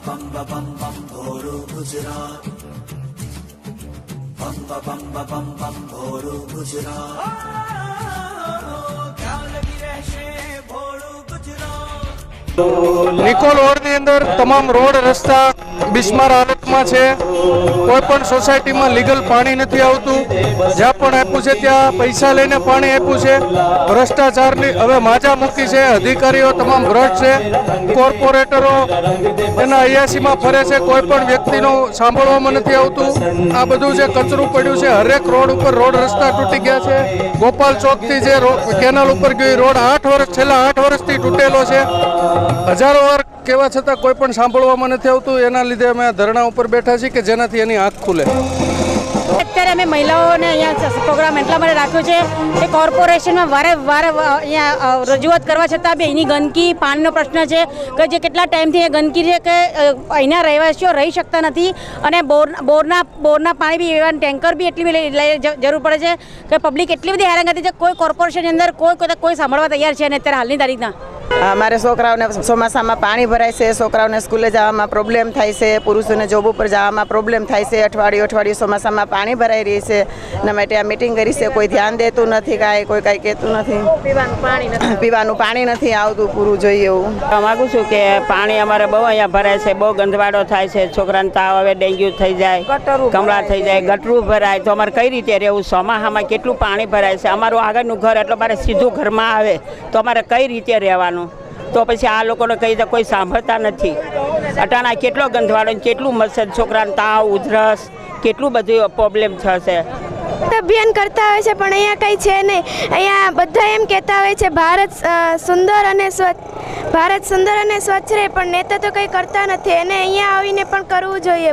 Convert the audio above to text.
bam bam bam bam bhoru Gujarat. Bam bam bam bam bam bhoru Gujarat. क्या लगी रहशे भोरू गुजरात. નિકોલ રોડની અંદર તમામ રોડ રસ્તા બિસ્માર હાલતમાં છે. કોઈ પણ સોસાયટીમાં લીગલ પાણી નથી આવતું. જ્યાં પણ આપ્યું છે ત્યાં પૈસા લઈને પાણી આપ્યું છે. ભ્રષ્ટાચારની હવે માજા મૂકી છે. અધિકારીઓ તમામ ભ્રષ્ટ છે. કોર્પોરેટરો એના અયાસીમાં ફરે છે. કોઈ પણ વ્યક્તિનું સાંભળવામાં નથી આવતું. આ બધું જે કચરું પડ્યું છે, હરેક રોડ ઉપર રોડ રસ્તા તૂટી ગયા છે. ગોપાલ ચોકથી જે કેનાલ ઉપર ગઈ રોડ છેલ્લા 8 વર્ષથી તૂટેલો છે. હજારો વાર કહેવા છતાં કોઈ પણ સાંભળવામાં નથી આવતું. એના લીધે અમે ધરણા ઉપર બેઠા છીએ કે જેનાથી એની આંખ ખુલે. અત્યારે અમે મહિલાઓને અહીંયા પ્રોગ્રામ એટલા માટે રાખ્યો છે કે કોર્પોરેશનમાં વારે અહીંયા રજૂઆત કરવા છતાં બી અહીંની ગંદકી, પાણીનો પ્રશ્ન છે કે જે કેટલા ટાઈમથી એ ગંદકી છે કે અહીંના રહેવાસીઓ રહી શકતા નથી. અને બોરના પાણી બી એવા ટેન્કર બી એટલી બધી જરૂર પડે છે કે પબ્લિક એટલી બધી હેરાન કરતી છે. કોઈ કોર્પોરેશનની અંદર કોઈ સાંભળવા તૈયાર છે અને અત્યારે હાલની તારીખના અમારે છોકરાઓને ચોમાસામાં પાણી ભરાય છે. છોકરાઓને સ્કૂલે જવામાં પ્રોબ્લેમ થાય છે. પુરુષોને જોબ ઉપર જવામાં પ્રોબ્લેમ થાય છે. અઠવાડિયું ચોમાસામાં પાણી ભરાઈ રહી છે. એના માટે આ મિટિંગ કરી છે. કોઈ ધ્યાન દેતું નથી, કોઈ કાંઈ કહેતું નથી. પીવાનું પાણી નથી આવતું પૂરું જોઈએ એવું. માગું છું કે પાણી અમારે બહુ અહીંયા ભરાય છે. બહુ ગંદવાડો થાય છે. છોકરાને તાવ આવે, ડેન્ગ્યુ થઈ જાય, કમળા થઈ જાય, ગટરું ભરાય. તો અમારે કઈ રીતે રહેવું? ચોમાસામાં કેટલું પાણી ભરાય છે. અમારું આગળનું ઘર એટલે મારે સીધું ઘરમાં આવે તો અમારે કઈ રીતે રહેવાનું? તો પછી આ લોકોને કહી દે, કોઈ સાંભળતા નથી. અટાણા કેટલો ગંધવાડો, કેટલું મચ્છર, છોકરાને તાવ, ઉધરસ, કેટલું બધું પ્રોબ્લેમ થશે. અભિયાન કરતા હોય છે પણ અહીંયા કંઈ છે નહીં. અહીંયા બધા એમ કહેતા હોય છે ભારત સુંદર અને સ્વચ્છ રહે, પણ નેતા તો કંઈ કરતા નથી. એને અહીંયા આવીને પણ કરવું જોઈએ.